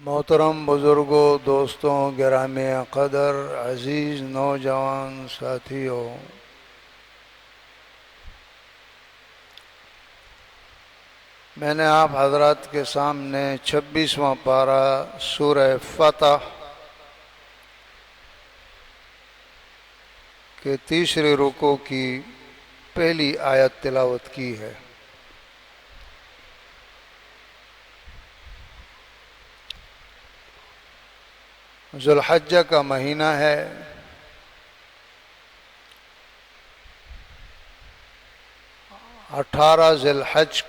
मोहतरम बुज़ुर्गों, दोस्तों, गिरामी क़दर, अज़ीज़ नौजवान साथियों, मैंने आप हज़रात के सामने 26वां पारा सूरह फ़तह के तीसरे रुकू की पहली आयत तिलावत की है। ज़ुल्हज्जा का महीना है। अठारह ज़िलहज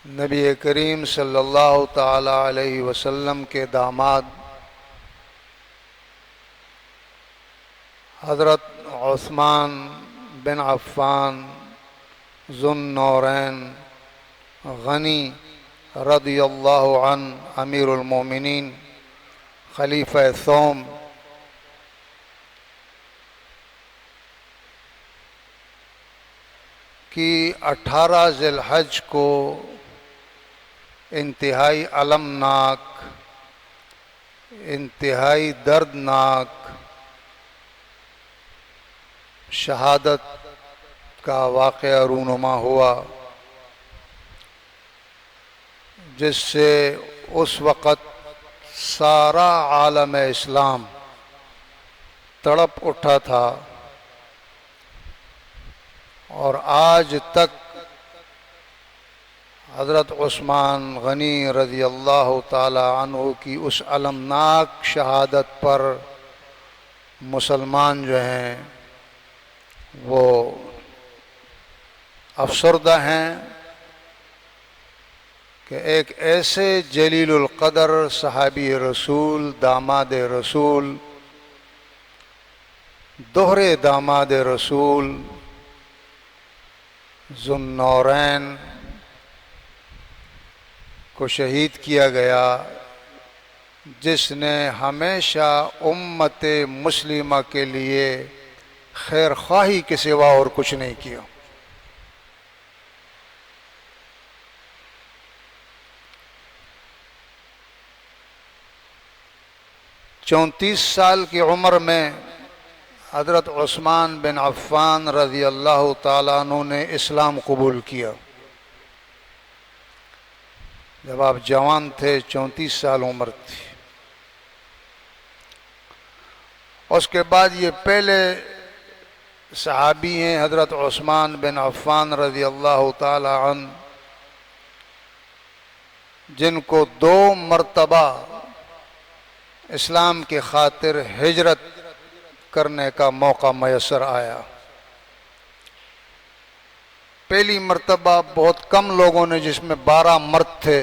नबी करीम सल्लल्लाहु ताला अलैहि वसल्लम के दामाद हज़रत उस्मान बिन अफ़्फ़ान ज़ुन्नूरैन गनी रदियल्लाहु अन्हु अमीरुल मोमिनीन खलीफा सोम की 18 ज़िलहज को इंतहाई अलमनाक, इंतहाई दर्दनाक शहादत का वाक़या रूनुमा हुआ, जिससे उस वक़्त सारा आलम इस्लाम तड़प उठा था और आज तक हज़रत उस्मान गनी रज़ी अल्लाह ताला अन्हु की उस अलमनाक शहादत पर मुसलमान जो हैं वो अफसरदा हैं कि एक ऐसे जलीलुल क़दर सहाबी रसूल, दामाद रसूल, दोहरे दामाद रसूल ज़ुन्नूरैन को शहीद किया गया, जिसने हमेशा उम्मत मुस्लिमा के लिए खैर ख्वाही के सिवा और कुछ नहीं किया। चौंतीस साल की उम्र में हज़रत उस्मान बिन अफ़्फ़ान रज़ी अल्लाह ताला अन्हु ने इस्लाम कबूल किया। जब आप जवान थे, 34 साल उम्र थी। उसके बाद ये पहले सहाबी हैं हज़रत उस्मान बिन अफ़्फ़ान रज़ी अल्लाह ताला अन्हु, जिनको 2 मरतबा इस्लाम के खातिर हिजरत करने का मौका मयसर आया। पहली मरतबा बहुत कम लोगों ने, जिसमें 12 मर्द थे,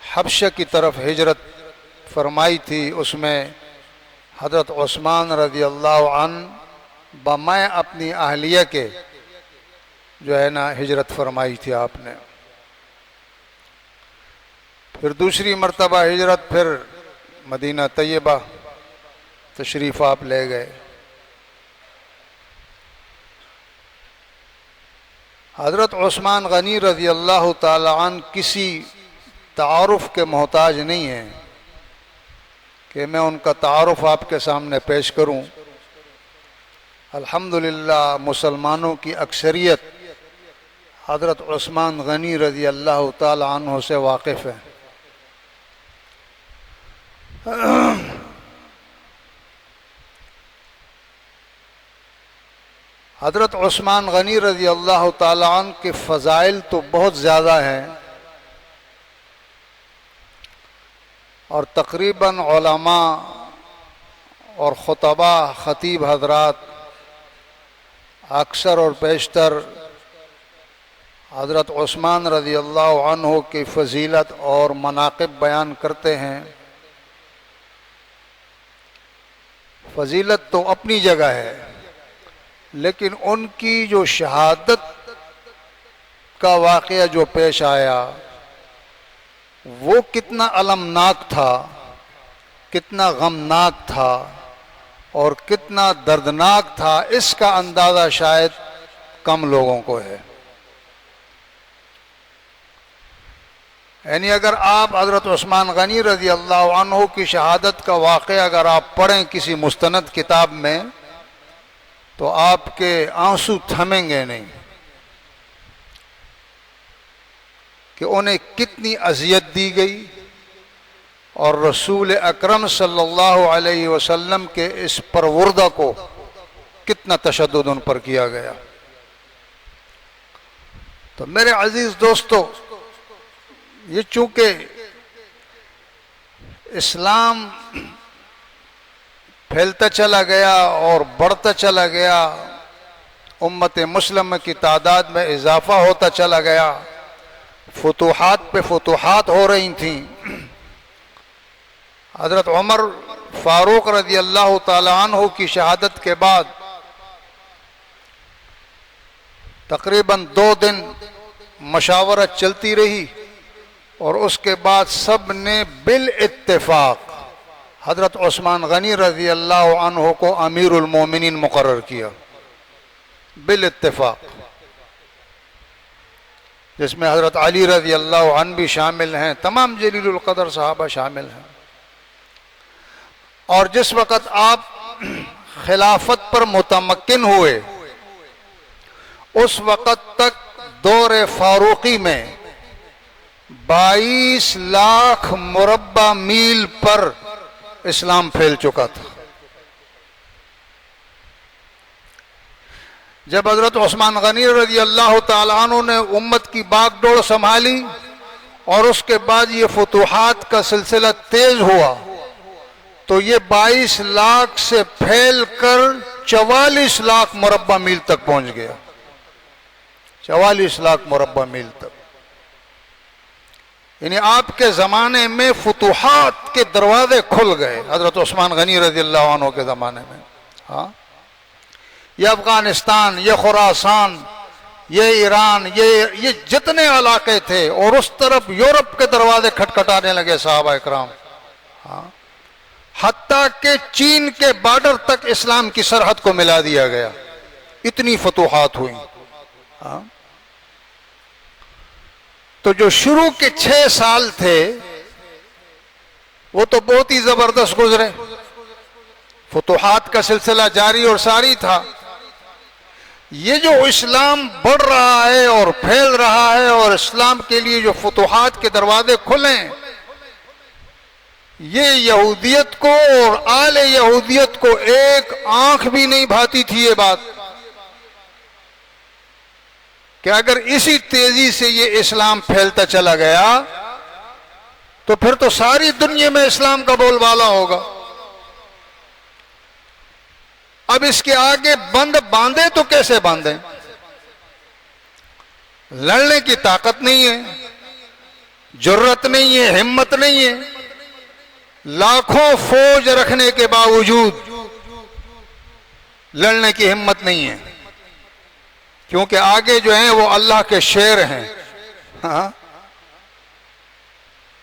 हबशा की तरफ हिजरत फरमाई थी। उसमें हज़रत उस्मान रज़ी अल्लाह अन्हु बमाए अपनी अहलिया के जो है ना हिजरत फरमाई थी आपने। फिर दूसरी मरतबा हिजरत, फिर मदीना तैयबा तशरीफ़ आप ले गए। हज़रत उस्मान गनी रज़ी अल्लाह ताला अन्हु किसी तारुफ़ के मोहताज नहीं हैं कि मैं उनका तारुफ़ आपके सामने पेश करूं। अल्हम्दुलिल्लाह मुसलमानों की अक्सरियत हज़रत उस्मान गनी रज़ी अल्लाह ताला अन्हु से वाकिफ़ है। हज़रत उस्मान गनी रज़ी अल्लाह ताला अन्हु के फ़ज़ाइल तो बहुत ज़्यादा हैं और तकरीबन उलमा और खुतबा, ख़तीब हज़रात अक्सर और पेशतर हज़रत उस्मान रज़ी अल्लाह अन्हु की फ़जीलत और मनाक़िब बयान करते हैं। फ़जीलत तो अपनी जगह है, लेकिन उनकी जो शहादत का वाक़या जो पेश आया वो कितना अलमनाक था, कितना गमनाक था और कितना दर्दनाक था, इसका अंदाज़ा शायद कम लोगों को है। यानी अगर आप हज़रत उस्मान गनी रज़ी अल्लाह अन्हु की शहादत का वाक़या अगर आप पढ़ें किसी मुस्तनद किताब में तो आपके आंसू थमेंगे नहीं कि उन्हें कितनी अज़ियत दी गई और रसूल अकरम सल्लल्लाहु अलैहि वसल्लम के इस परवुर्दा को कितना तशद्दुद उन पर किया गया। तो मेरे अजीज दोस्तों, ये चूंकि इस्लाम फैलता चला गया और बढ़ता चला गया, उम्मत मुस्लिम की तादाद में इजाफा होता चला गया, फुतूहात पे फुतूहात हो रही थी। हज़रत उमर फारूक रज़ी अल्लाह ताला अन्हु की शहादत के बाद तकरीबन 2 दिन मशावरत चलती रही और उसके बाद सब ने बिल इत्तेफाक हज़रत उस्मान गनी रज़ी अल्लाह अन्हु को अमीरुल मोमिनीन मुकर्रर किया, बिल इत्तेफाक, जिसमें हज़रत अली रज़ी अल्लाह अन्हु भी शामिल हैं, तमाम जलीलुल क़दर सहाबा शामिल हैं। और जिस वक़्त आप खिलाफत पर मुतमक्किन हुए उस वक़्त तक दौर फारूकी में 22 लाख मुरब्बा मील पर इस्लाम फैल चुका था। जब हज़रत उस्मान गनी रज़ी अल्लाह ताला अन्हु ने उम्मत की बागडोर संभाली और उसके बाद ये फुतूहात का सिलसिला तेज हुआ तो ये 22 लाख से फैल कर 44 लाख मुरब्बा मील तक पहुंच गया, 44 लाख मुरब्बा मील तक। यानी आपके ज़माने में फुतूहात के दरवाजे खुल गए, हज़रत उस्मान गनी रज़ी अल्लाह अन्हु के ज़माने में। हाँ, ये अफ़गानिस्तान, ये खुरासान, ये ईरान, ये जितने इलाके थे और उस तरफ यूरोप के दरवाजे खटखटाने लगे सहाबा इकराम। हाँ, हत्ता के चीन के बॉर्डर तक इस्लाम की सरहद को मिला दिया गया, इतनी फतूहात हुई। हाँ, तो जो शुरू के 6 साल थे वो तो बहुत ही जबरदस्त गुजरे, फतूहात का सिलसिला जारी और सारी था। ये जो इस्लाम बढ़ रहा है और फैल रहा है और इस्लाम के लिए जो फतूहात के दरवाजे खुले, ये यहूदियत को और आले यहूदियत को एक आंख भी नहीं भाती थी ये बात कि अगर इसी तेजी से ये इस्लाम फैलता चला गया तो फिर तो सारी दुनिया में इस्लाम का बोलबाला होगा। अब इसके आगे बंद बांधे तो कैसे बांधे? लड़ने की ताकत नहीं है, जुर्रत नहीं है, हिम्मत नहीं है, लाखों फौज रखने के बावजूद लड़ने की हिम्मत नहीं है, क्योंकि आगे जो हैं वो अल्लाह के शेर हैं। हाँ?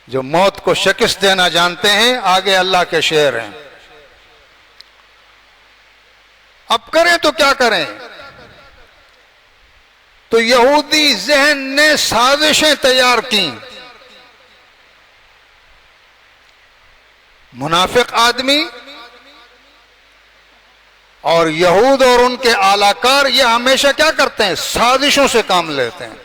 जो मौत को शिकस्त देना जानते हैं, आगे अल्लाह के शेर हैं। अब करें तो क्या करें? तो यहूदी जहन ने साजिशें तैयार की, मुनाफिक आदमी और यहूद और उनके आलाकार ये हमेशा क्या करते हैं? साजिशों से काम लेते हैं।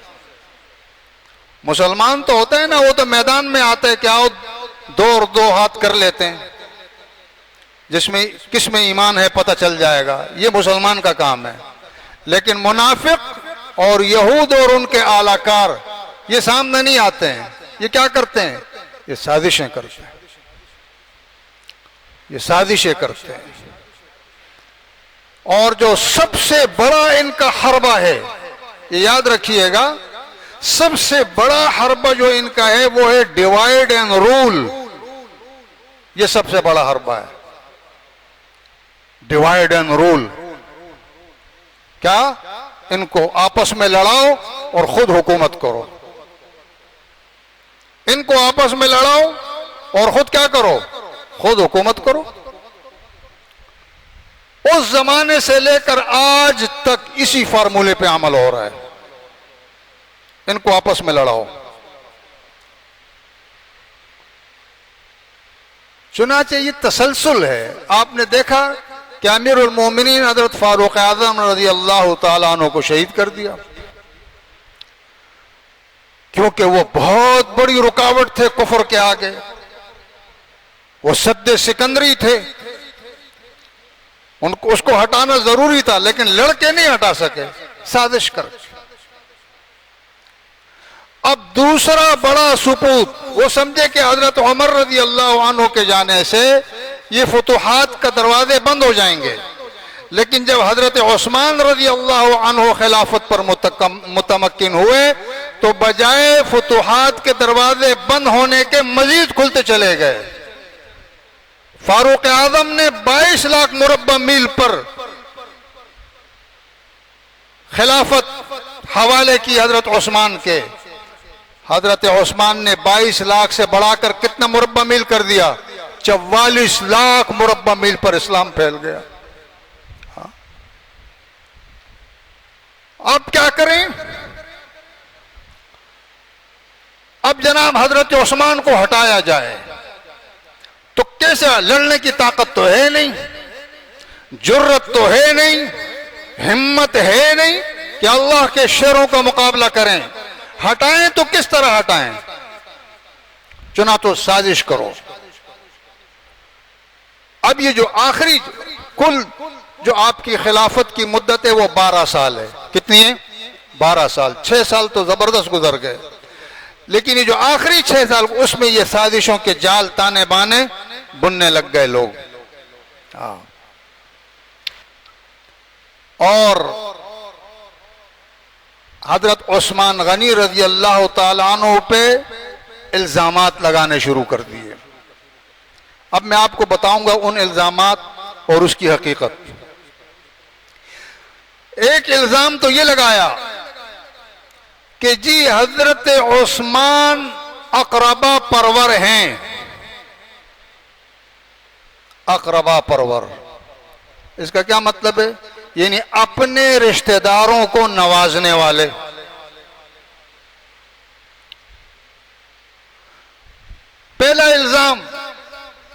मुसलमान तो होते हैं ना, वो तो मैदान में आते हैं, क्या हो, 2 और 2 हाथ कर लेते हैं, जिसमें किसमें ईमान है पता चल जाएगा, ये मुसलमान का काम है। लेकिन मुनाफिक और यहूद और उनके आलाकार ये सामने नहीं आते हैं। ये क्या करते हैं? ये साजिशें करते हैं, ये साजिशें करते हैं। और जो सबसे बड़ा इनका हरबा है, ये याद रखिएगा, सबसे बड़ा हरबा जो इनका है वो है डिवाइड एंड रूल। ये सबसे बड़ा हरबा है, डिवाइड एंड रूल। क्या? इनको आपस में लड़ाओ और खुद हुकूमत करो। इनको आपस में लड़ाओ और खुद क्या करो? खुद हुकूमत करो। उस जमाने से लेकर आज तक इसी फार्मूले पे अमल हो रहा है। इनको आपस में लड़ाओ। चुनाचे ये तसलसल है। आपने देखा कि अमीरुल मोमिनीन हजरत फारूक आजम रज़ी अल्लाह तआला अन्हु को शहीद कर दिया, क्योंकि वो बहुत बड़ी रुकावट थे कुफर के आगे। वो सद्दे सिकंदरी थे, उनको उसको हटाना जरूरी था, लेकिन लड़के नहीं हटा सके, साजिश कर। अब दूसरा बड़ा सुपूत, वो समझे कि हजरत उमर रज़ी अल्लाह अन्हु के जाने से ये फुतूहात का दरवाजे बंद हो जाएंगे, लेकिन जब हजरत उस्मान रज़ी अल्लाह अन्हु खिलाफत पर मुतमक्किन हुए तो बजाय फुतूहात के दरवाजे बंद होने के मजीद खुलते चले गए। फारूक आजम ने 22 लाख मुरब्बा मील पर खिलाफत हवाले की हजरत उस्मान के। हजरत उस्मान ने 22 लाख से बढ़ाकर कितना मुरब्बा मील कर दिया? 44 लाख मुरब्बा मील पर इस्लाम फैल गया। हाँ। अब क्या करें? अब जनाब हजरत उस्मान को हटाया जाए तो कैसे? लड़ने की ताकत तो है नहीं, जुर्रत तो है नहीं, हिम्मत है नहीं कि अल्लाह के शेरों का मुकाबला करें। हटाएं तो किस तरह हटाएं? चुना तो साजिश करो। अब ये जो आखिरी कुल जो आपकी खिलाफत की मुद्दत है वो 12 साल है। कितनी है? 12 साल। 6 साल तो जबरदस्त गुजर गए, लेकिन ये जो आखिरी 6 साल, उसमें ये साजिशों के जाल ताने बाने बुनने लग गए लोग। और हजरत उस्मान गनी रजी अल्लाह तआला अन्हु पे इल्जामात लगाने शुरू कर दिए। अब मैं आपको बताऊंगा उन इल्जामात और उसकी हकीकत। एक इल्जाम तो ये लगाया कि जी हजरत उस्मान अकरबा परवर हैं। अकरबा परवर, इसका क्या मतलब है? यानी अपने रिश्तेदारों को नवाजने वाले। पहला इल्जाम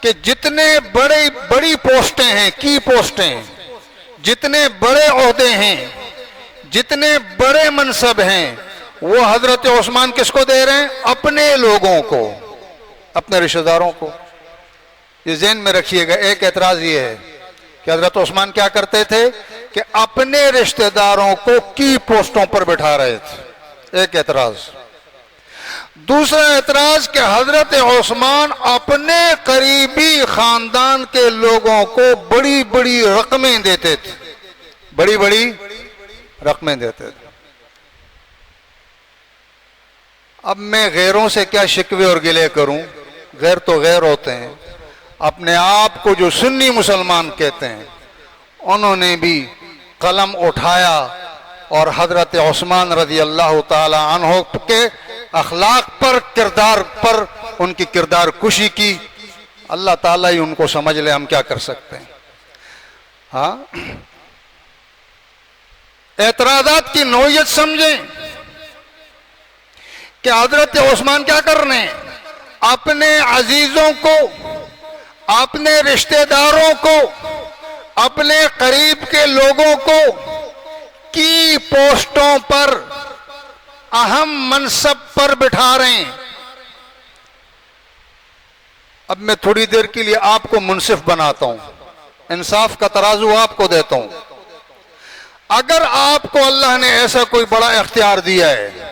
कि जितने बड़ी पोस्टें हैं, की पोस्टें, जितने बड़े ओहदे हैं, जितने बड़े मनसब हैं, वो हजरत उस्मान किसको दे रहे हैं? अपने लोगों को, अपने रिश्तेदारों को। ये ज़हन में रखिएगा। एक एतराज ये है कि हजरत उस्मान क्या करते थे कि अपने रिश्तेदारों को की पोस्टों पर बिठा रहे थे। एक एतराज। दूसरा एतराज कि हजरत उस्मान अपने करीबी खानदान के लोगों को बड़ी बड़ी रकमें देते थे, बड़ी बड़ी रकमें देते थे। अब मैं गैरों से क्या शिकवे और गिले करूं? गैर तो गैर होते हैं। अपने आप को जो सुन्नी मुसलमान कहते हैं, उन्होंने भी कलम उठाया और हजरत उस्मान रजी अल्लाह ताला अन्हु के अखलाक पर, किरदार पर उनकी किरदार कुशी की। अल्लाह ताला ही उनको समझ ले, हम क्या कर सकते हैं। हाँ, एतराज़ात की नौयत समझें कि हजरत उस्मान क्या कर रहे हैं? अपने अजीजों को, अपने रिश्तेदारों को, अपने करीब के लोगों को की पोस्टों पर, अहम मनसब पर बिठा रहे हैं। अब मैं थोड़ी देर के लिए आपको मुनसिफ बनाता हूं, इंसाफ का तराजू आपको देता हूं। अगर आपको अल्लाह ने ऐसा कोई बड़ा इख्तियार दिया है,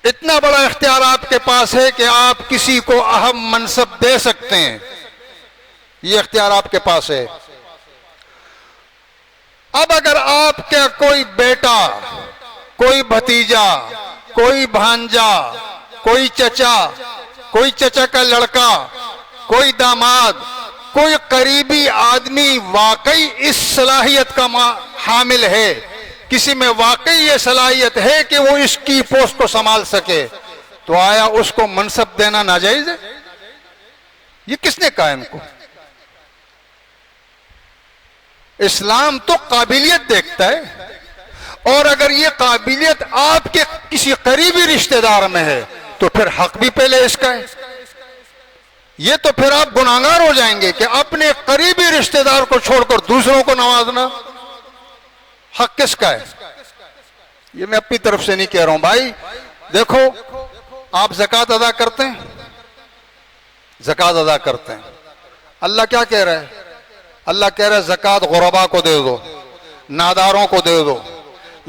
इतना बड़ा इख्तियार आपके पास है कि आप किसी को अहम मनसब दे सकते हैं, ये इख्तियार आपके पास है। अब अगर आपका कोई बेटा, कोई भतीजा, कोई भांजा, कोई चचा का लड़का, कोई दामाद, कोई करीबी आदमी वाकई इस सलाहियत का हामिल है, किसी में वाकई ये सलाहियत है कि वो इसकी पोस्ट को संभाल सके, तो आया उसको मनसब देना नाजायज है? ये किसने कहा इनको? इस्लाम तो काबिलियत देखता है, और अगर ये काबिलियत आपके किसी करीबी रिश्तेदार में है तो फिर हक भी पहले इसका है। ये तो फिर आप गुनाहगार हो जाएंगे कि अपने करीबी रिश्तेदार को छोड़कर दूसरों को नवाजना। हक किसका है? ये मैं अपनी तरफ से नहीं कह रहा हूं भाई। देखो, आप ज़कात अदा करते हैं, ज़कात अदा करते हैं। अल्लाह क्या कह रहा है? अल्लाह कह रहा है ज़कात गुरबा को दे दो, नादारों को दे दो,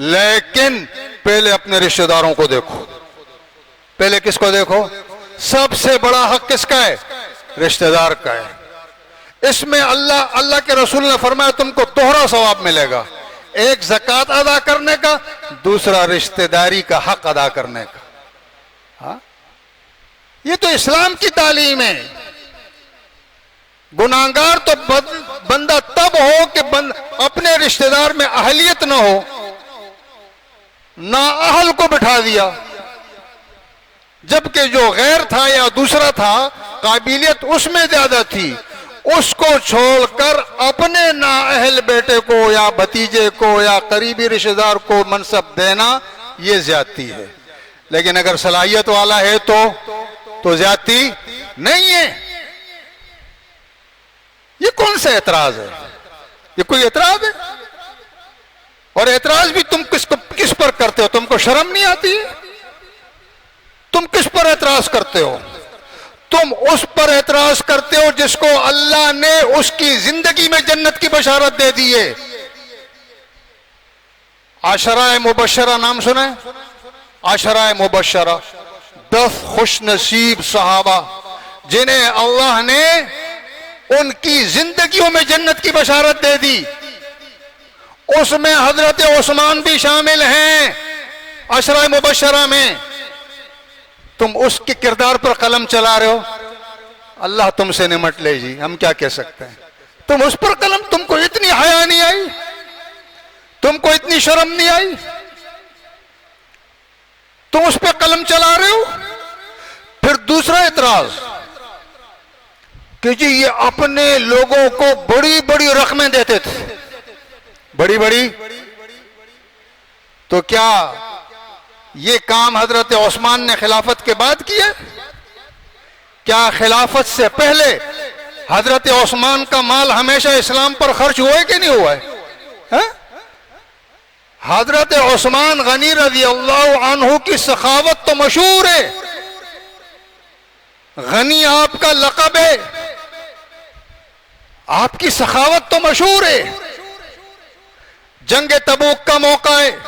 लेकिन पहले अपने रिश्तेदारों को देखो। पहले किसको देखो? सबसे बड़ा हक किसका है? रिश्तेदार का है। इसमें अल्लाह के रसूल ने फरमाया तुमको दोहरा सवाब मिलेगा, एक ज़कात अदा करने का, दूसरा रिश्तेदारी का हक अदा करने का। हाँ, ये तो इस्लाम की तालीम है। गुनाहगार तो बंदा तब हो कि अपने रिश्तेदार में अहलियत ना हो, ना अहल को बिठा दिया, जबकि जो गैर था या दूसरा था काबिलियत उसमें ज्यादा थी, उसको छोड़कर अपने नाअहल बेटे को या भतीजे को या करीबी रिश्तेदार को मनसब देना ये ज्यादती है। लेकिन अगर सलाहियत वाला है तो ज्यादती नहीं है। ये कौन सा एतराज है? ये कोई एतराज है? और एतराज भी तुम किस पर करते हो? तुमको शर्म नहीं आती है? तुम किस पर एतराज करते हो? तुम उस पर एतराज करते हो जिसको अल्लाह ने उसकी जिंदगी में जन्नत की बशारत दे दी है। आशराए मुबशरा नाम सुना है? आशराए मुबशरा, 10 खुश नसीब सहाबा जिन्हें अल्लाह ने उनकी जिंदगियों में जन्नत की बशारत दे दी। उसमें हजरत उस्मान भी शामिल हैं अशराए मुबशरा में। तुम उसके किरदार पर कलम चला रहे हो, अल्लाह तुमसे निमट ले जी, हम क्या कह सकते हैं। तुम उस पर कलम, तुमको इतनी हया नहीं आई, तुमको इतनी शर्म नहीं आई, तुम उस पर कलम चला रहे हो। फिर दूसरा एतराज कि जी ये अपने लोगों को बड़ी बड़ी रकमें देते थे, बड़ी बड़ी। तो क्या ये काम हजरत उस्मान ने खिलाफत के बाद किया? क्या खिलाफत से पहले हजरत उस्मान का माल हमेशा इस्लाम पर खर्च हुआ है कि नहीं हुआ है? हजरत उस्मान गनी रज़ी अल्लाह अन्हु की सखावत तो मशहूर है। गनी आपका लक़ब है, आपकी सखावत तो मशहूर है। जंग तबूक का मौका है,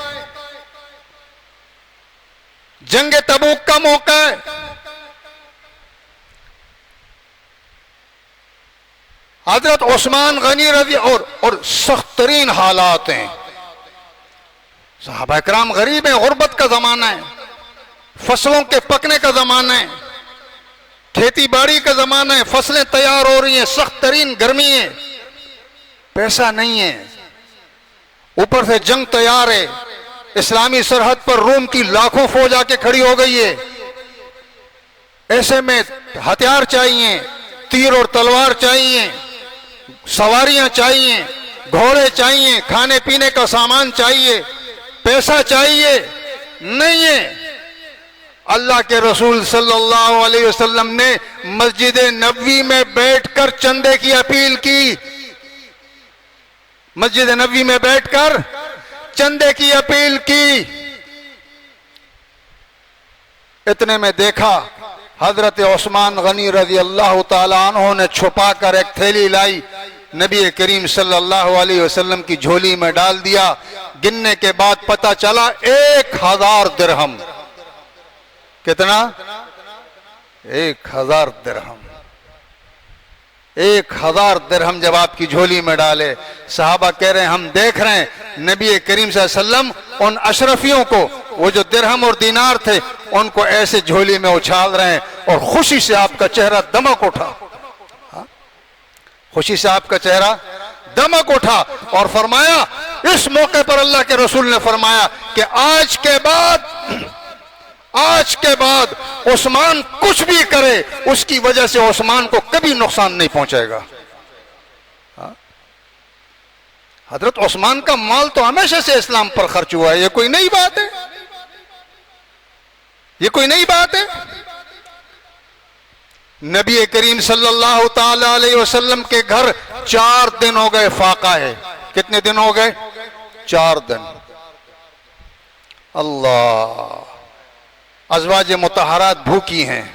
जंग तबूक का मौका है। हजरत उस्मान गनी रज़ी और सख्त तरीन हालात हैं। सहाबा इकराम गरीब हैं, गुर्बत का जमाना है, फसलों के पकने का जमाना है, खेती बाड़ी का जमाना है, फसलें तैयार हो रही हैं, सख्त तरीन गर्मी है, पैसा नहीं है, ऊपर से जंग तैयार है, इस्लामी सरहद पर रोम की लाखों फौज आके खड़ी हो गई है। ऐसे में हथियार चाहिए, तीर और तलवार चाहिए, सवारियां चाहिए, घोड़े चाहिए, खाने पीने का सामान चाहिए, पैसा चाहिए, नहीं है। अल्लाह के रसूल सल्लल्लाहु अलैहि वसल्लम ने मस्जिद नबवी में बैठकर चंदे की अपील की, मस्जिद नबवी में बैठकर चंदे की अपील की। इतने में देखा हजरत उस्मान गनी रज़ी अल्लाह ताला अन्हु ने छुपा कर एक थैली लाई, नबी करीम सल्लल्लाहु अलैहि वसल्लम की झोली में डाल दिया। गिनने के बाद पता चला 1000 दिरहम। कितना? 1000 दिरहम। 1000 दिरहम जब आपकी झोली में डाले, साहबा कह रहे हैं हम देख रहे हैं नबी करीम सल्लल्लाहु अलैहि वसल्लम उन अशरफियों को, वो जो दिरहम और दीनार थे, उनको ऐसे झोली में उछाल रहे हैं और खुशी से आपका चेहरा दमक उठा। खुशी से आपका चेहरा दमक उठा और फरमाया, इस मौके पर अल्लाह के रसूल ने फरमाया कि आज के बाद उस्मान कुछ भी करे, उसकी वजह से उस्मान को कभी नुकसान नहीं पहुंचेगा। हजरत उस्मान का माल तो हमेशा से इस्लाम पर खर्च हुआ है, ये कोई नई बात है, ये कोई नई बात है। नबी करीम सल्लल्लाहु ताला अलैहि वसल्लम के घर 4 दिन हो गए फाका है। कितने दिन हो गए? 4 दिन। अल्लाह, अज़वाज मुतहरात भूखी हैं।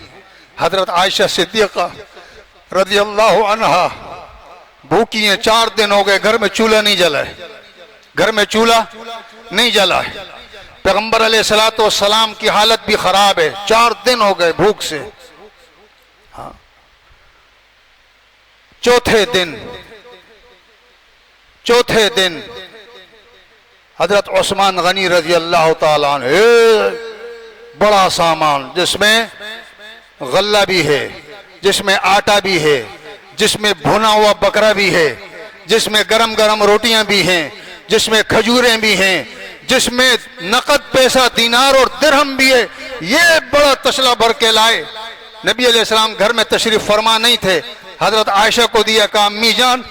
हजरत आयशा सिद्दीक़ा रज़ी अल्लाहु अन्हा भूखी हैं, 4 दिन हो गए, घर में चूल्हा नहीं जला है, घर में चूल्हा नहीं जला है। पैगंबर अलैहिस्सलातु वस्सलाम की हालत भी खराब है, 4 दिन हो गए भूख से। हाँ, चौथे दिन हजरत उस्मान गनी रजी अल्लाह ताला अन्हु, बड़ा सामान जिसमें गल्ला भी है, जिसमें आटा भी है, जिसमें भुना हुआ बकरा भी है, जिसमें गरम गरम रोटियां भी हैं, जिसमें खजूरें भी हैं, जिसमें नकद पैसा दीनार और दिरहम भी है, ये बड़ा तसला भर के लाए। नबी अलैहिस्सलाम घर में तशरीफ फरमा नहीं थे, हजरत आयशा को दिया, कहा अम्मी जान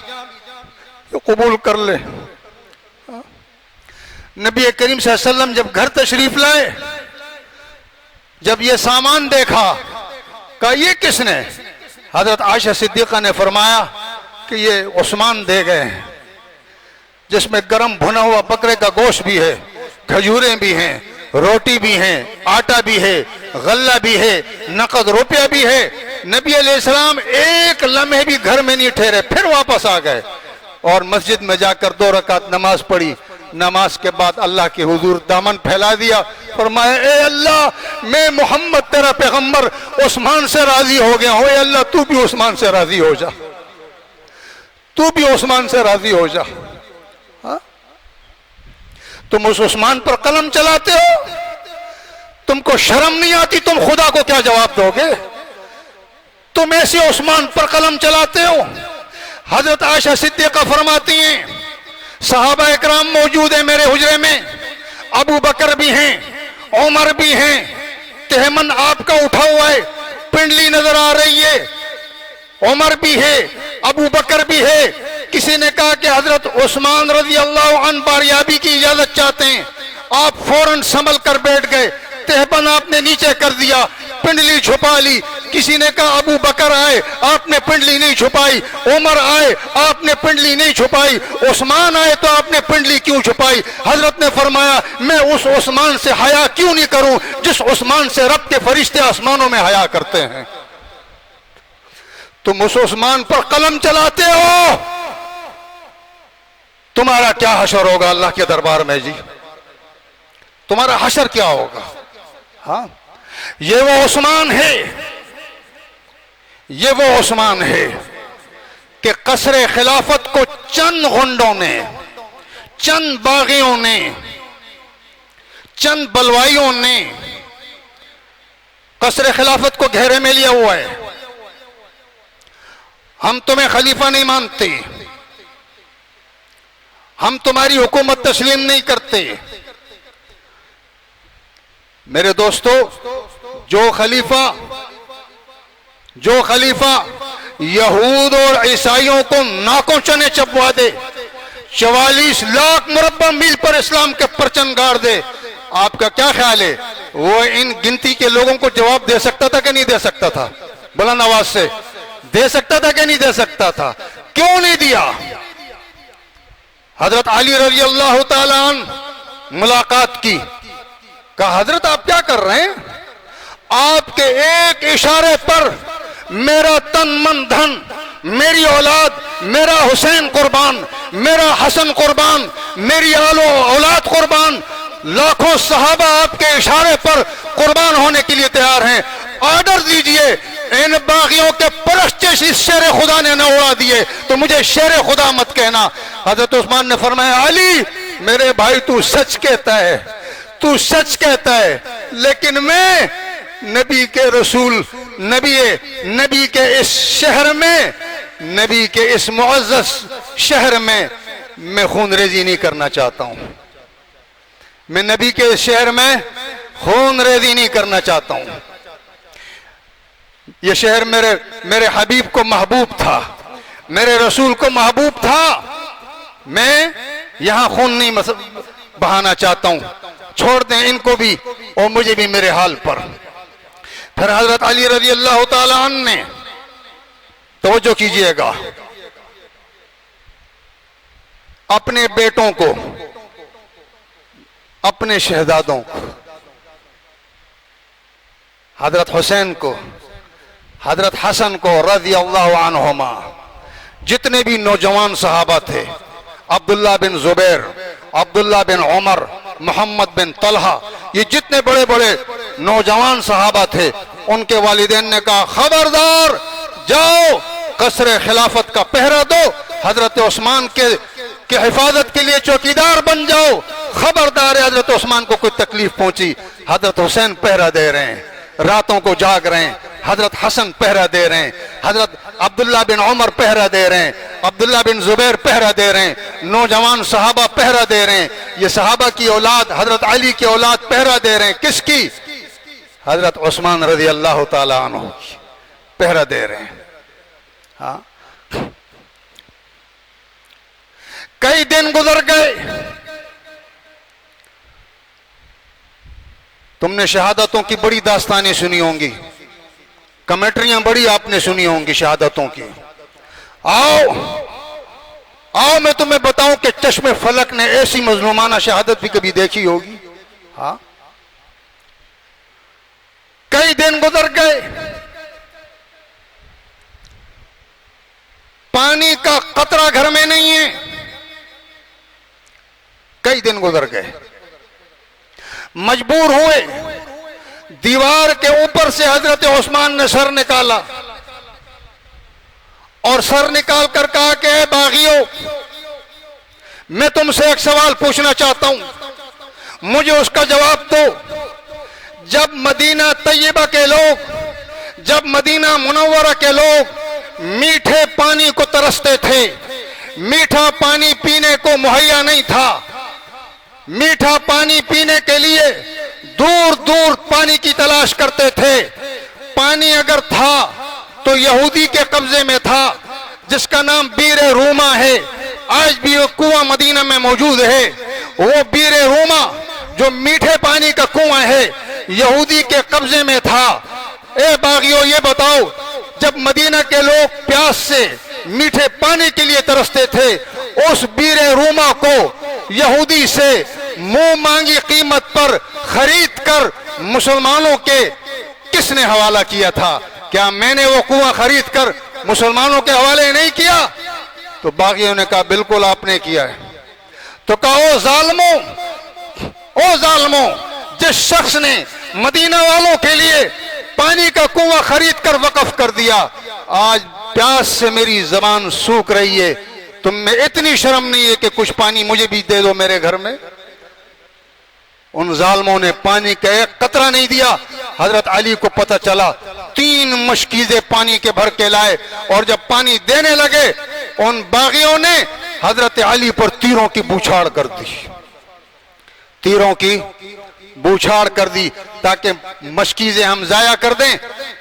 तो कबूल कर ले। नबी करीम सल्लल्लाहु अलैहि वसल्लम जब घर तशरीफ लाए, जब ये सामान देखा, कहा ये किसने? हजरत आयशा सिद्दीक़ा ने फरमाया कि ये उस्मान दे गए हैं, जिसमें गरम भुना हुआ बकरे का गोश्त भी है, खजूरें भी हैं, रोटी भी हैं, आटा भी है, गल्ला भी है, नकद रुपया भी है। नबी अलैहिस्सलाम एक लम्हे भी घर में नहीं ठहरे, फिर वापस आ गए और मस्जिद में जाकर 2 रकात नमाज पढ़ी। नमाज के बाद अल्लाह के हुजूर दामन फैला दिया, फरमाया ए अल्लाह, मैं मोहम्मद तेरा पैगंबर उस्मान से राजी हो गया हूं, ए अल्लाह तू भी उस्मान से राजी हो जा, तू भी उस्मान से राजी हो जा। हा? तुम उस उस्मान पर कलम चलाते हो, तुमको शर्म नहीं आती? तुम खुदा को क्या जवाब दोगे? तुम ऐसे उस्मान पर कलम चलाते हो। हजरत आयशा सिद्दीक़ा फरमाती हैं, सहाबा इकराम मौजूद है मेरे हुजरे में, अबू बकर भी हैं, उमर भी हैं, तहमन आपका उठा हुआ है, पिंडली नजर आ रही है, उमर भी है, अबू बकर भी है। किसी ने कहा कि हजरत उस्मान रजी अल्लाह अन्हु बारियाबी की इजाजत चाहते हैं। आप फौरन संभल कर बैठ गए, तहबन आपने नीचे कर दिया, पिंडली छुपा ली। किसी ने कहा अबू बकर आए, आपने पिंडली नहीं छुपाई, उमर आए, आपने पिंडली नहीं छुपाई, उस्मान आए तो आपने पिंडली क्यों छुपाई? हजरत ने फरमाया, मैं उस उस्मान से हया क्यों नहीं करूं जिस उस्मान से रब के फरिश्ते आसमानों में हया करते हैं। तुम उस उस्मान पर कलम चलाते हो, तुम्हारा क्या हशर होगा अल्लाह के दरबार में जी? तुम्हारा हशर क्या होगा? हाँ, ये वो उस्मान है, ये वो उस्मान है कि कसरे खिलाफत को चंद गुंडों ने, चंद बागियों ने, चंद बलवाइयों ने कसरे खिलाफत को घेरे में लिया हुआ है। हम तुम्हें खलीफा नहीं मानते, हम तुम्हारी हुकूमत तस्लीम नहीं करते। मेरे दोस्तों, जो खलीफा यहूद और ईसाइयों को नाकों चने चबवा दे, 44 लाख मुरब्बा मील पर इस्लाम के परचम गाड़ दे, आपका क्या ख्याल है वो इन गिनती के लोगों को जवाब दे सकता था कि नहीं दे सकता था? बुलंद आवाज से दे सकता था कि नहीं दे सकता था? क्यों नहीं दिया? हजरत अली रज़ी अल्लाह ताला अन्हु मुलाकात की, कहा हजरत आप क्या कर रहे हैं? आपके एक इशारे पर मेरा तन मन धन, मेरी औलाद, मेरा हुसैन कुर्बान, मेरा हसन कुर्बान, मेरी आलो औलाद कुर्बान, लाखों सहाबा आपके इशारे पर कुर्बान होने के लिए तैयार हैं। ऑर्डर दीजिए, इन बागियों के परस्तिश इस शेर खुदा ने न उड़ा दिए तो मुझे शेर खुदा मत कहना। हजरत उस्मान ने फरमाया, अली मेरे भाई तू सच कहता है, तू सच कहता है, लेकिन मैं नबी के रसूल, नबी के इस शहर में, नबी के इस मुअज़्ज़ज़ शहर में मैं खूनरेजी नहीं करना चाहता हूं। मैं नबी के इस शहर में खूनरेजी नहीं करना चाहता हूं। ये शहर मेरे हबीब को महबूब था, मेरे रसूल को महबूब था, मैं यहां खून नहीं बहाना चाहता हूं। छोड़ दें इनको भी और मुझे भी मेरे हाल पर। फिर हजरत अली रज़ी अल्लाह ताला अन्हु ने तवज्जो कीजिएगा, अपने बेटों को, अपने शहजादों को, हजरत हुसैन को, हजरत हसन को रज़ी अल्लाह अन्हुमा, जितने भी नौजवान सहाबा थे, अब्दुल्ला बिन जुबैर, अब्दुल्ला बिन उमर, मोहम्मद बिन तलहा, ये जितने बड़े बड़े नौजवान सहाबा थे, उनके वालिदैन ने कहा खबरदार, जाओ कसरे खिलाफत का पहरा दो, हजरत उस्मान के हिफाजत के लिए चौकीदार बन जाओ, खबरदार है हजरत उस्मान को कोई तकलीफ पहुंची। हजरत हुसैन पहरा दे रहे हैं, रातों को जाग रहे हैं, हजरत हसन पहरा दे रहे हैं, हजरत अब्दुल्ला बिन उमर पहरा दे रहे हैं, अब्दुल्ला बिन जुबैर पहरा दे रहे हैं, नौजवान सहाबा पहरा दे रहे हैं, ये सहाबा की औलाद हजरत अली की औलाद पहरा दे रहे हैं। किसकी? हजरत उस्मान रज़ी अल्लाह ताला अन्हु पहरा दे रहे हैं। हाँ, कई दिन गुजर गए, तुमने शहादतों की बड़ी दास्तानें सुनी होंगी, कमेंट्रियां बड़ी आपने सुनी होंगी शहादतों की। आओ मैं तुम्हें बताऊं कि चश्मे फलक ने ऐसी मजलूमाना शहादत भी कभी देखी होगी। हाँ, कई दिन गुजर गए, पानी का कतरा घर में नहीं है, कई दिन गुजर गए, मजबूर हुए, दीवार के ऊपर से हजरत उस्मान ने सर निकाला और सर निकाल कर कहा कि बागियों, मैं तुमसे एक सवाल पूछना चाहता हूं, मुझे उसका जवाब दो। जब मदीना तैयबा के लोग, जब मदीना मुनव्वरा के लोग मीठे पानी को तरसते थे, मीठा पानी पीने को मुहैया नहीं था, मीठा पानी पीने के लिए दूर दूर पानी की तलाश करते थे, पानी अगर था तो यहूदी के कब्जे में था, जिसका नाम बीर रूमा है, आज भी वो कुआं मदीना में मौजूद है। वो बीर रूमा जो मीठे पानी का कुआं है, यहूदी के कब्जे में था। ए बागियों, ये बताओ, जब मदीना के लोग प्यास से मीठे पानी के लिए तरसते थे, उस बीर रूमा को यहूदी से मुंह मांगी कीमत पर खरीद कर मुसलमानों के किसने हवाला किया था? क्या मैंने वो कुआं खरीद कर मुसलमानों के हवाले नहीं किया? तो बागियों ने कहा बिल्कुल आपने किया है। तो कहा ओ जालिमों, जिस शख्स ने मदीना वालों के लिए पानी का कुआं खरीद कर वक्फ कर दिया, आज प्यास से मेरी जबान सूख रही है, तुम में इतनी शर्म नहीं है कि कुछ पानी मुझे भी दे दो मेरे घर में? उन जालिमों ने पानी का एक कतरा नहीं दिया। हजरत अली को पता चला, 3 मशकीज़े पानी के भर के लाए, और जब पानी देने लगे, उन बागियों ने हजरत अली पर तीरों की बौछार कर दी, तीरों की बौछार कर दी, ताकि मशकीज़े हम जाया कर दें,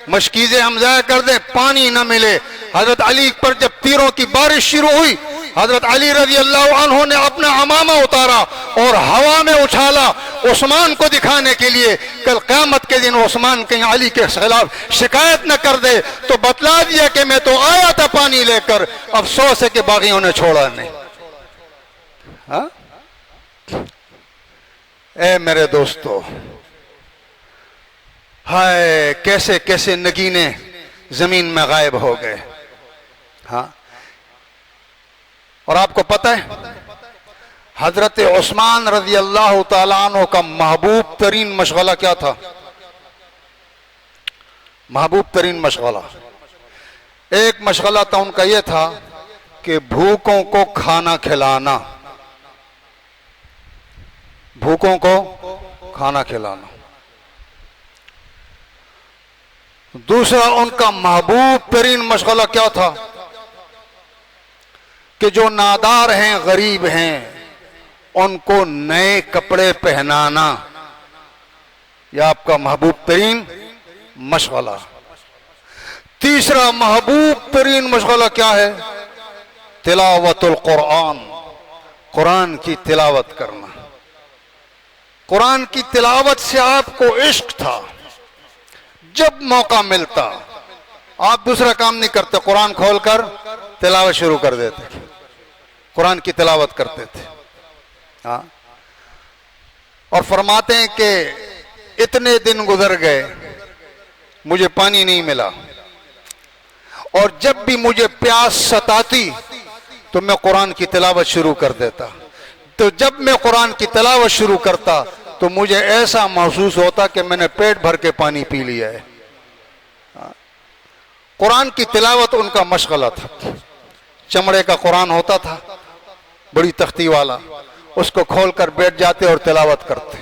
मशकीज़े हम जाया कर दें, पानी न मिले। हजरत अली पर जब तीरों की बारिश शुरू हुई, हजरत अली रज़ी अल्लाह अन्हु ने अपना अमामा उतारा और हवा में उछाला, उस्मान को दिखाने के लिए कल क़यामत के दिन उस्मान कहीं अली के खिलाफ शिकायत न कर दे, तो बतला दिया कि मैं तो आया था पानी लेकर, अफसोस है कि बागियों ने छोड़ा नहीं। हाँ? ए मेरे दोस्तों, हाय कैसे कैसे नगीने जमीन में गायब हो गए। हाँ, और आपको पता है हजरत उस्मान रज़ी अल्लाह ताला अन्हु का महबूब तरीन मशगला क्या था? महबूब तरीन मशगला, एक मशगला था उनका यह था कि भूखों को खाना खिलाना, भूखों को खाना खिलाना। दूसरा उनका महबूब तरीन मशगला क्या था कि जो नादार हैं, गरीब हैं, उनको नए कपड़े पहनाना। यह आपका महबूब तरीन मशगला। तीसरा महबूब तरीन मशगला क्या है? तिलावतुल कुरान, कुरान की तिलावत करना। कुरान की तिलावत से आपको इश्क था, जब मौका मिलता आप दूसरा काम नहीं करते, कुरान खोलकर तिलावत शुरू कर देते, कुरान की तिलावत करते थे। हाँ, और फरमाते हैं कि इतने दिन गुजर गए, मुझे पानी नहीं मिला, और जब भी मुझे प्यास सताती तो मैं कुरान की तिलावत शुरू कर देता। तो जब मैं कुरान की तिलावत शुरू करता तो मुझे ऐसा महसूस होता कि मैंने पेट भर के पानी पी लिया है। कुरान की तिलावत उनका मशगला था। चमड़े का कुरान होता था, बड़ी तख्ती वाला, उसको खोलकर बैठ जाते और तिलावत करते।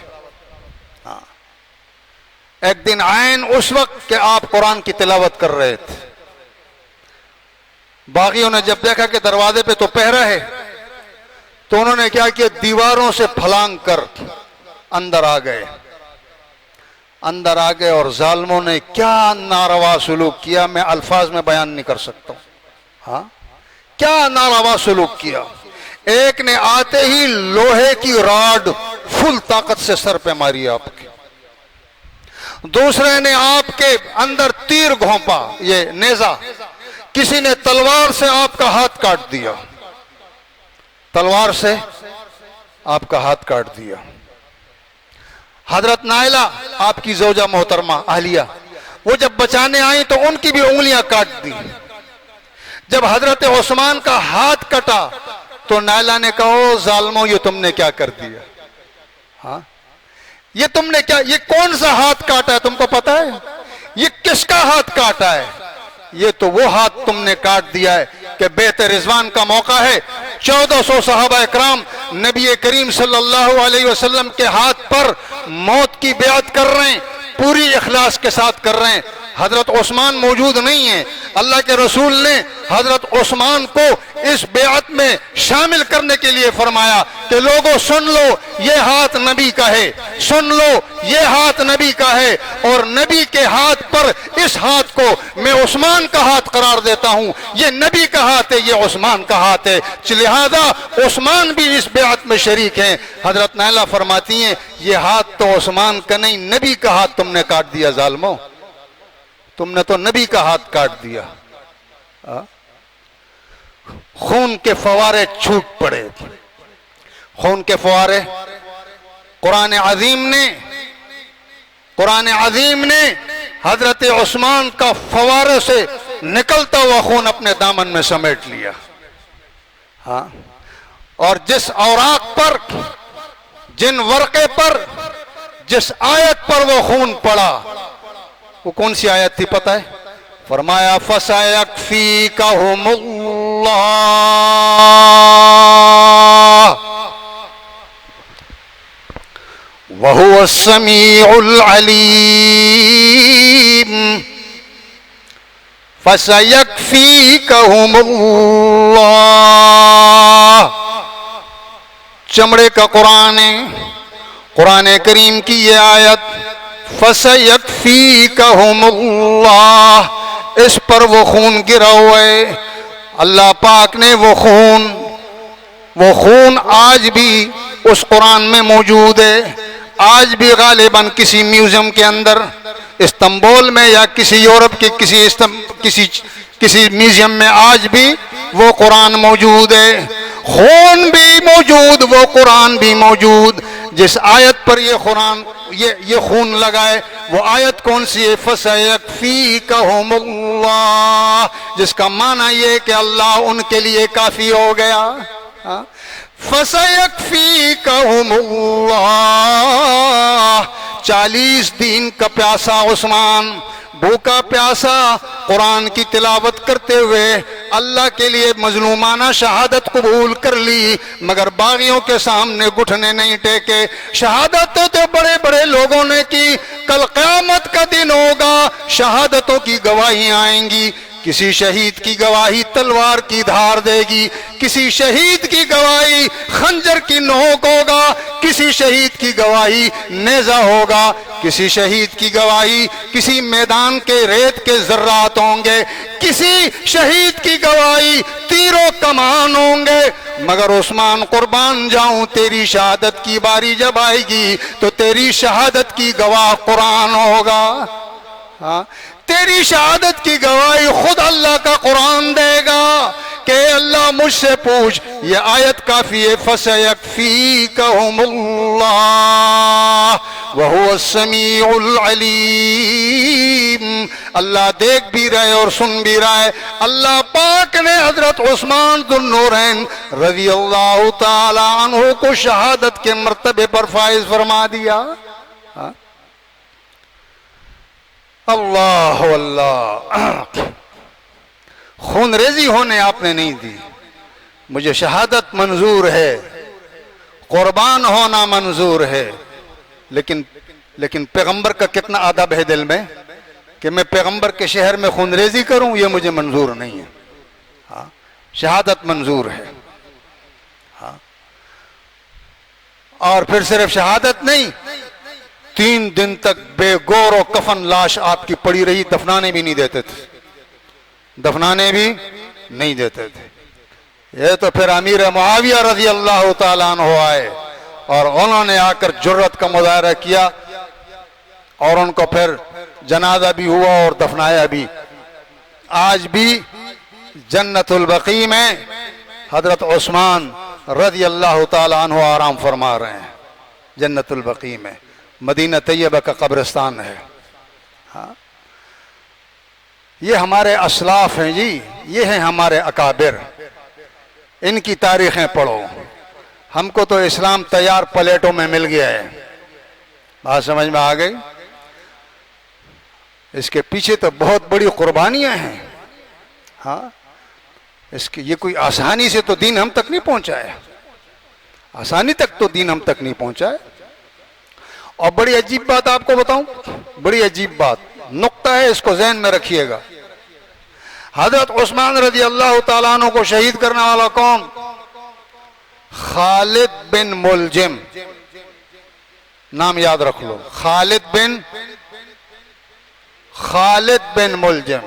एक दिन आयन उस वक्त कि आप कुरान की तिलावत कर रहे थे, बागियों ने जब देखा कि दरवाजे पे तो पहरा है, तो उन्होंने क्या किया, दीवारों से फलांग कर अंदर आ गए। अंदर आ गए और जालिमों ने क्या नारवा सलूक किया, मैं अल्फाज में बयान नहीं कर सकता हूं। हाँ, क्या नारवा सलूक किया। एक ने आते ही लोहे की रॉड फुल ताकत से सर पे मारी आपके, दूसरे ने आपके अंदर तीर घोंपा, ये नेजा, किसी ने तलवार से आपका हाथ काट दिया, तलवार से आपका हाथ काट दिया। हजरत नाइला आपकी जोजा मोहतरमा अहलिया, वो जब बचाने आई तो उनकी भी उंगलियां काट दी। जब हजरत उस्मान का हाथ कटा तो नाइला ने कहा, जालिमों ये तुमने क्या कर दिया। हाँ, ये तुमने क्या, ये कौन सा हाथ काटा है तुमको पता है? ये किसका हाथ काटा है? ये तो वो हाथ तुमने काट दिया है कि बेत रिजवान का मौका है, 1400 सहाबा इकराम नबी करीम सल्लल्लाहु अलैहि वसल्लम के हाथ पर मौत की बेअत कर रहे हैं, पूरी इखलास के साथ कर रहे हैं। हजरत उस्मान मौजूद नहीं है। अल्लाह के रसूल ने हजरत उस्मान को इस बेअत में शामिल करने के लिए फरमाया कि लोगों सुन लो, ये हाथ नबी का है, सुन लो ये हाथ नबी का है, और नबी के हाथ पर इस हाथ को मैं उस्मान का हाथ करार देता हूं। ये नबी का हाथ है, ये उस्मान का हाथ है, लिहाजा उस्मान भी इस बेअत में शरीक हैं। हजरत नाइला फरमाती हैं, ये हाथ तो उस्मान का नहीं, नबी का हाथ तुमने काट दिया जालिमों, तुमने तो नबी का हाथ काट दिया। खून के फवारे छूट पड़े, खून के फवारे। कुरान अजीम ने हजरत उस्मान का फवारे से निकलता हुआ खून अपने दामन में समेट लिया। हाँ, और जिस औराक पर, जिन वर्के पर, जिस आयत पर वो खून पड़ा, वो कौन सी आयत थी पता है? फरमाया फसयकफीकहुमुल्लाह वहुवस्समीउल अलीम, फसयकफीकहुमुल्लाह। चमड़े का कुरान है, कुरान करीम की ये आयत फसयकफीकहुमुल्लाह, इस पर वो खून गिरा हुआ है। अल्लाह पाक ने वो खून आज भी उस कुरान में मौजूद है। आज भी गालिबन किसी म्यूजियम के अंदर इस्तांबुल में या किसी यूरोप के किसी म्यूजियम में आज भी वो कुरान मौजूद है। खून भी मौजूद, वो कुरान भी मौजूद। जिस आयत पर ये कुरान ये खून लगाए, वो आयत कौन सी है? फसयकफीकहुमुल्लाह, जिसका माना ये कि अल्लाह उनके लिए काफी हो गया। फसयकफीकहुमुल्लाह। 40 दिन का प्यासा उस्मान, भूखा प्यासा, कुरान की तिलावत करते हुए अल्लाह के लिए मजलूमाना शहादत कबूल कर ली, मगर बागियों के सामने घुटने नहीं टेके। शहादत तो बड़े बड़े लोगों ने की, कल क़यामत का दिन होगा, शहादतों की गवाहियां आएंगी। किसी शहीद की गवाही तलवार की धार देगी, किसी शहीद की गवाही खंजर की नोक होगा, किसी शहीद की गवाही नेजा होगा, किसी शहीद की गवाही किसी मैदान के रेत के जर्रात होंगे, किसी शहीद की गवाही तीरों कमान होंगे। मगर उस्मान कुर्बान जाऊं, तेरी शहादत की बारी जब आएगी तो तेरी शहादत की गवाह कुरान होगा। हाँ, तेरी शहादत की गवाही खुद अल्लाह का कुरान देगा कि अल्लाह मुझसे पूछ। ये आयत काफी है, फसयकफीकहुमुल्लाह वहुवा समीउल अलीम। अल्लाह देख भी रहे और सुन भी रहा है। अल्लाह पाक ने हजरत उस्मान दुन्नूरैन रज़ी अल्लाह ताला अन्हु को शहादत के मर्तबे पर फाइज फरमा दिया। अल्लाह अल्लाह, खून रेजी होने आपने नहीं दी। मुझे शहादत मंजूर है, कुर्बान होना मंजूर है, लेकिन पैगंबर का कितना अदब है दिल में कि मैं पैगंबर के शहर में खून रेजी करूं, यह मुझे मंजूर नहीं है। हाँ, शहादत मंजूर है। हाँ, और फिर सिर्फ शहादत नहीं, 3 दिन तक बेगौर और कफन लाश आपकी पड़ी रही, दफनाने भी नहीं देते थे, दफनाने भी नहीं देते थे। ये तो फिर अमीर मुआविया रजी अल्लाह ताला अन्हु आए और उन्होंने आकर जुर्रत का मुजाहरा किया और उनको फिर जनाजा भी हुआ और दफनाया भी। आज भी जन्नतुल बकी में हजरत उस्मान रजी अल्लाह ताला अन्हु आराम फरमा रहे हैं। जन्नतुल बकी में मदीना तैयबा का कब्रिस्तान है। हाँ, ये हमारे असलाफ हैं जी, ये हैं हमारे अकाबिर, इनकी तारीखें पढ़ो। हमको तो इस्लाम तैयार प्लेटों में मिल गया है, बात समझ में आ गई। इसके पीछे तो बहुत बड़ी कुर्बानियां हैं। हाँ, इसकी ये कोई आसानी से तो दीन हम तक नहीं पहुंचा है, आसानी तक तो दीन हम तक नहीं पहुंचा है। और बड़ी अजीब बात आपको बताऊं, बड़ी अजीब बात, नुक्ता है, इसको ज़हन में रखिएगा। हजरत उस्मान रजी अल्लाह ताला अन्हु को शहीद करने वाला कौन? खालिद बिन मुलजिम, नाम याद रख लो, खालिद बिन मुलजिम।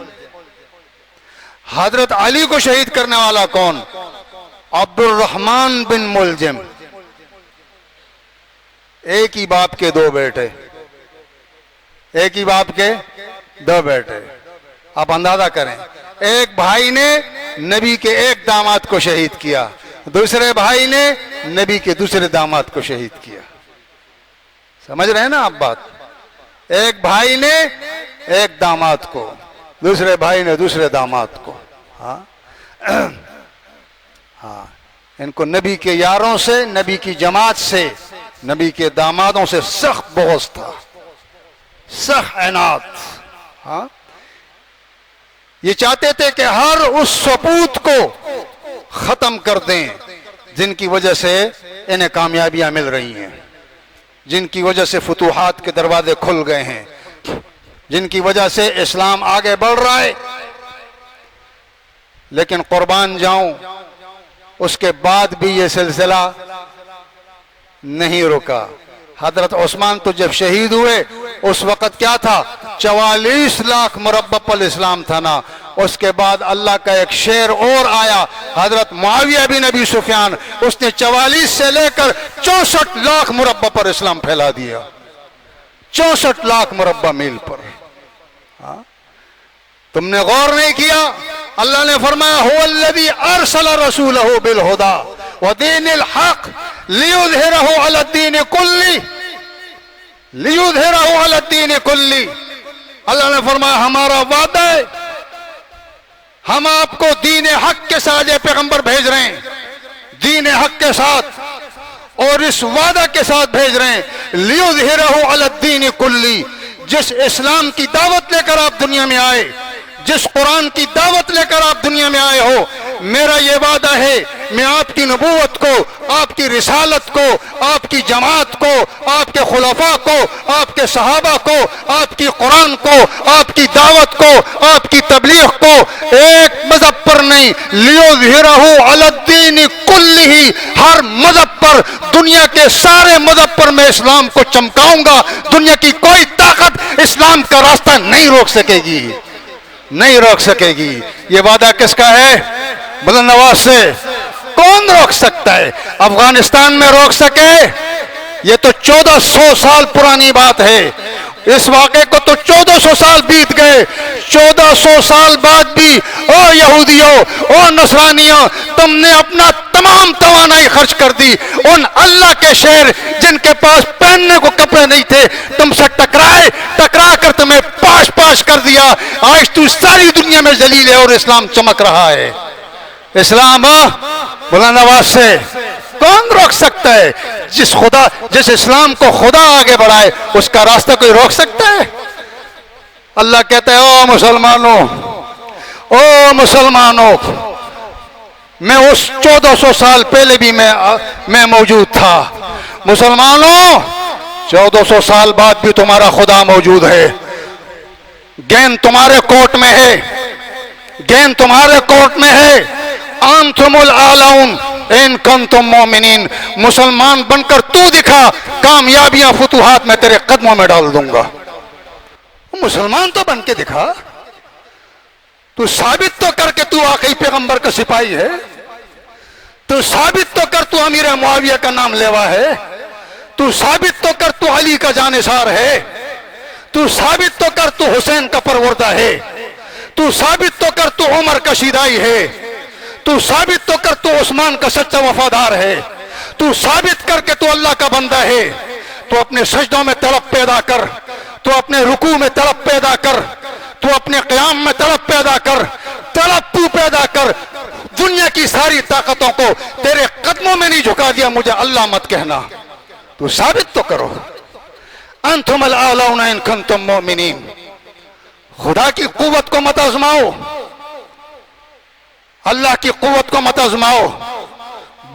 हजरत अली को शहीद करने वाला कौन? अब्दुल रहमान बिन मुलजिम। एक ही बाप के 2 बेटे, एक ही बाप के 2 बेटे। आप अंदाजा करें, एक भाई ने नबी के एक दामाद को शहीद किया, दूसरे भाई ने नबी के दूसरे दामाद को शहीद किया। समझ रहे हैं ना आप बात? एक भाई ने एक दामाद को, दूसरे भाई ने दूसरे दामाद को। हाँ हाँ, इनको नबी के यारों से, नबी की जमात से, नबी के दामादों से सख्त बोझ था, सख्त ऐनात। हाँ, ये चाहते थे कि हर उस सपूत को खत्म कर दें जिनकी वजह से इन्हें कामयाबियां मिल रही हैं, जिनकी वजह से फुतूहात के दरवाजे खुल गए हैं, जिनकी वजह से इस्लाम आगे बढ़ रहा है। लेकिन कुर्बान जाऊं, उसके बाद भी ये सिलसिला नहीं रुका। हजरत उस्मान तो जब शहीद हुए उस वक़्त क्या था? 44 लाख मुरब्बा पर इस्लाम था ना। उसके बाद अल्लाह का एक शेर और आया, हजरत मुआविया बिन अबी सुफियान, उसने 44 से लेकर 64 लाख मुरब्बा पर इस्लाम फैला दिया, 64 लाख मुरब्बा मील पर। हाँ? तुमने गौर नहीं किया? अल्लाह ने फरमाया, हुवल्लज़ी अरसल रसूलहु बिल हुदा व दीनिल हक़ लियुज़हिरहु अला दीन कुल्ली, लियुज़हिरहु अला दीन कुल्ली। अल्लाह ने फरमाया, हमारा वादा है, हम आपको दीन हक के साथ ये पैगंबर भेज रहे हैं, दीन हक के साथ, और इस वादा के साथ भेज रहे हैं, लियुज़हिरहु अला दीन कुल्ली। जिस इस्लाम की दावत लेकर आप दुनिया में आए, जिस कुरान की दावत लेकर आप दुनिया में आए हो, मेरा ये वादा है, मैं आपकी नबूवत को, आपकी रिसालत को, आपकी जमात को, आपके खुलफा को, आपके सहाबा को, आपकी कुरान को, आपकी दावत को, आपकी तबलीग को एक मजहब पर नहीं, लियुज़हिरहु अलद्दीन कुल्लिही, हर मजहब पर, दुनिया के सारे मजहब पर मैं इस्लाम को चमकाऊंगा। दुनिया की कोई ताकत इस्लाम का रास्ता नहीं रोक सकेगी, नहीं रोक सकेगी। ये वादा किसका है? बुलंद आवाज से कौन रोक सकता है? अफगानिस्तान में रोक सके? ये तो 1400 साल पुरानी बात है। इस वाक़े को तो 1400 साल बीत गए, 1400 साल बाद भी ओ यहूदियों, ओ नसरानियों, तुमने अपना तमाम तवानाई खर्च कर दी। उन अल्लाह के शेर जिनके पास पहनने को कपड़े नहीं थे तुमसे टकरा कर तुम्हें पाश पाश कर दिया। आज तू सारी दुनिया में जलील है और इस्लाम चमक रहा है। इस्लाम बुलंद आवाज से कौन रोक सकता है? जिस इस्लाम को खुदा आगे बढ़ाए उसका रास्ता कोई रोक सकता है? अल्लाह कहता है ओ मुसलमानों, ओ मुसलमानों, मैं उस 1400 साल पहले भी मैं मौजूद था। मुसलमानों, 1400 साल बाद भी तुम्हारा खुदा मौजूद है। गेंद तुम्हारे कोर्ट में है, गेंद तुम्हारे कोर्ट में है। अंतुमुल आलाउन इन कुंतुम मोमिनीन, मुसलमान बनकर तू दिखा, कामयाबियां फुतुहात में तेरे कदमों में डाल दूंगा। मुसलमान तो बन के दिखा, तू साबित तो करके तू आखिरी पैगंबर का सिपाही है, तू साबित तो कर तू अमीर मुआविया का नाम लेवा है, तू साबित तो कर तू अली का जानिसार है, तू साबित तो कर तू हुसैन का परवरदा है, तू साबित तो कर तू उमर का शिदाई है, तू साबित तो कर तू उस्मान का सच्चा वफादार है, तू साबित करके तू अल्लाह का बंदा है। तू अपने सजदों में तड़प पैदा कर, तू अपने रुकू में तड़प पैदा कर, तू अपने क़याम में तड़प पैदा कर, तड़प तू पैदा कर। दुनिया की सारी ताकतों को तेरे कदमों में नहीं झुका दिया, मुझे अल्लाह मत कहना, तू साबित तो करो। अंतुमुल आलाउना इन कुंतुम मोमिनीन, खुदा की कुव्वत को मत आजमाओ, अल्लाह की कुव्वत को मत आजमाओ।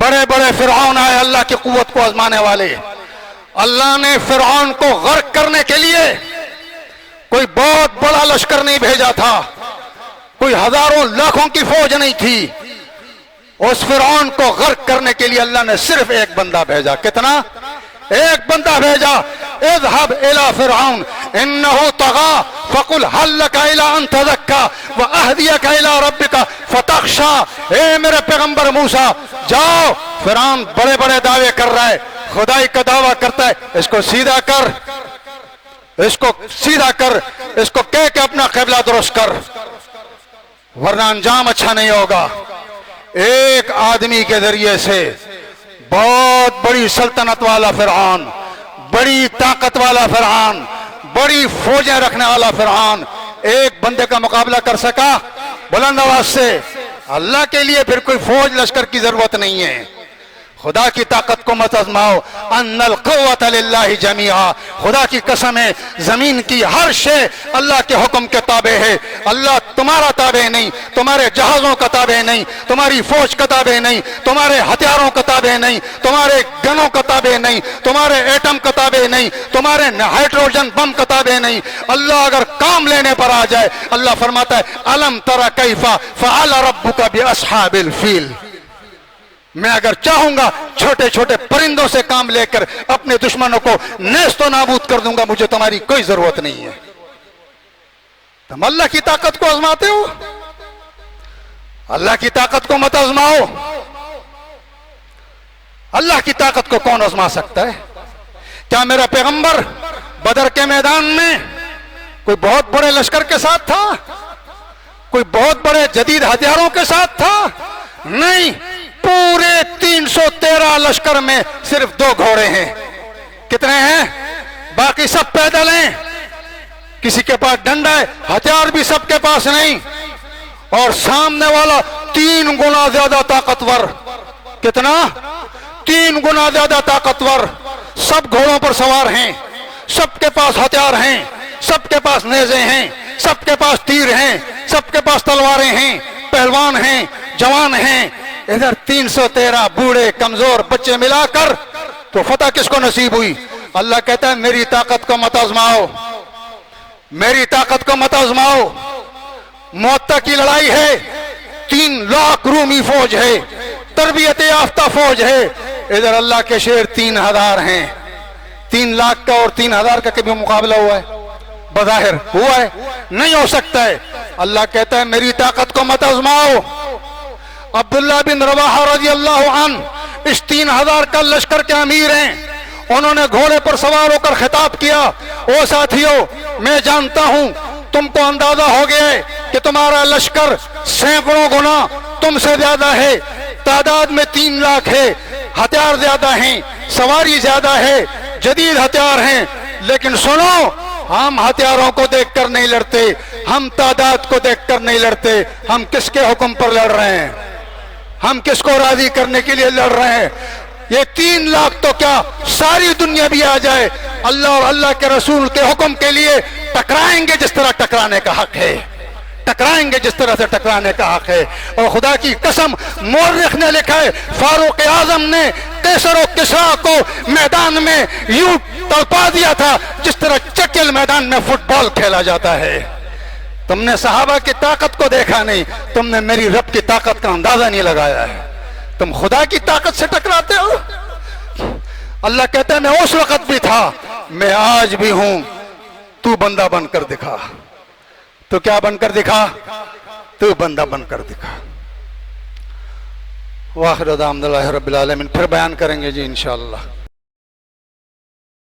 बड़े बड़े फिरौन आए अल्लाह की कुव्वत को आजमाने वाले। अल्लाह ने फिरौन को गर्क करने के लिए कोई बहुत बड़ा लश्कर नहीं भेजा था, कोई हजारों लाखों की फौज नहीं थी। उस फिरौन को गर्क करने के लिए अल्लाह ने सिर्फ एक बंदा भेजा। कितना? एक बंदा भेजा। इज़हब इला फिरऔन इन्नहु तग़ा फकुल हल लका इला अन तज़क्का व अहदियका इला रब्बिका फतख्शा। ए मेरे पैगंबर मूसा, जाओ, फिरौन बड़े बड़े दावे कर रहा है, खुदाई का दावा करता है, इसको सीधा कर, इसको सीधा कर, इसको कह के अपना क़िबला दुरुस्त कर, वरना अंजाम अच्छा नहीं होगा। एक आदमी के जरिए से बहुत बड़ी सल्तनत वाला फिरौन, बड़ी ताकत वाला फिरौन, बड़ी फौजें रखने वाला फिरौन एक बंदे का मुकाबला कर सका बुलंद आवाज से? अल्लाह के लिए फिर कोई फौज लश्कर की जरूरत नहीं है। खुदा की ताकत को मत आजमाओ। अन्नल कुव्वत लिल्लाहि जमीआ, खुदा की कसम है, जमीन की हर शे अल्लाह के हुक्म के ताबे है। अल्लाह तुम्हारा ताबे नहीं, तुम्हारे जहाजों का ताबे नहीं, तुम्हारी फौज का ताबे नहीं, तुम्हारे हथियारों का ताबे नहीं, तुम्हारे गनों का ताबे नहीं, तुम्हारे एटम का ताबे नहीं, तुम्हारे हाइड्रोजन बम का ताबे नहीं। अल्लाह अगर काम लेने पर आ जाए, अल्लाह फरमाता है अलम तरा कैफा फअल रब्बुका बिअस्हाबिल फील। मैं अगर चाहूंगा छोटे छोटे परिंदों से काम लेकर अपने दुश्मनों को नेस्तो नाबूद कर दूंगा, मुझे तुम्हारी कोई जरूरत नहीं है। तुम अल्लाह की ताकत को आजमाते हो, अल्लाह की ताकत को मत आजमाओ। अल्लाह की ताकत को कौन आजमा सकता है? क्या मेरा पैगंबर बदर के मैदान में कोई बहुत बड़े लश्कर के साथ था, कोई बहुत बड़े जदीद हथियारों के साथ था? नहीं, पूरे 313 लश्कर में सिर्फ 2 घोड़े हैं। कितने हैं? बाकी सब पैदल हैं। किसी के पास डंडा है, हथियार भी सबके पास नहीं। और सामने वाला 3 गुना ज्यादा ताकतवर। कितना? 3 गुना ज्यादा ताकतवर। सब घोड़ों पर सवार हैं, सबके पास हथियार हैं, सबके पास नेज़े हैं, सबके पास तीर हैं, सबके पास तलवारें हैं, पहलवान हैं, जवान हैं। इधर 313 बूढ़े कमजोर बच्चे मिलाकर तो फतह किसको नसीब हुई? अल्लाह कहता है मेरी ताकत को मत आजमाओ, मेरी ताकत को मत आजमाओ। मुअत्ता की लड़ाई है, 3 लाख रूमी फौज है, तरबियत याफ्ता फौज है। इधर अल्लाह के शेर 3000 हैं। 3 लाख का और 3000 का कभी मुकाबला हुआ है? बज़ाहिर हुआ है? नहीं हो सकता है। अल्लाह कहता है मेरी ताकत को मत आजमाओ। अब्दुल्ला बिन रवाहा रज़ी अल्लाहु अन्हु इस 3000 का लश्कर के अमीर हैं उन्होंने घोड़े पर सवार होकर खिताब किया, ओ साथियों, मैं जानता हूं तुमको अंदाजा हो गया है कि तुम्हारा लश्कर सैकड़ों गुना तुमसे ज्यादा है, तादाद में 3 लाख है, हथियार ज्यादा हैं, सवारी ज्यादा है, जदीद हथियार हैं, लेकिन सुनो, हम हथियारों को देखकर नहीं लड़ते, हम तादाद को देखकर नहीं लड़ते, हम किसके हुक्म पर लड़ रहे हैं, हम किसको राजी करने के लिए लड़ रहे हैं। ये 3 लाख तो क्या सारी दुनिया भी आ जाए, अल्लाह और अल्लाह के रसूल के हुक्म के लिए टकराएंगे जिस तरह टकराने का हक है, टकराएंगे जिस तरह से टकराने का हक है। और खुदा की कसम, मौरख ने लिखा है, फारूक आजम ने कैसर और किसरा को मैदान में यूं तड़पा दिया था जिस तरह चकिल मैदान में फुटबॉल खेला जाता है। तुमने सहाबा की ताकत को देखा नहीं, तुमने मेरी रब की ताकत का अंदाजा नहीं लगाया है, तुम खुदा की ताकत से टकराते हो। अल्लाह कहता है, मैं उस वक्त भी था, मैं आज भी हूं, तू बंदा बनकर दिखा। तो क्या बनकर दिखा? तू बंदा बनकर दिखा। वाखिर दाम रब्बिल आलमीन। फिर बयान करेंगे जी इंशाअल्लाह।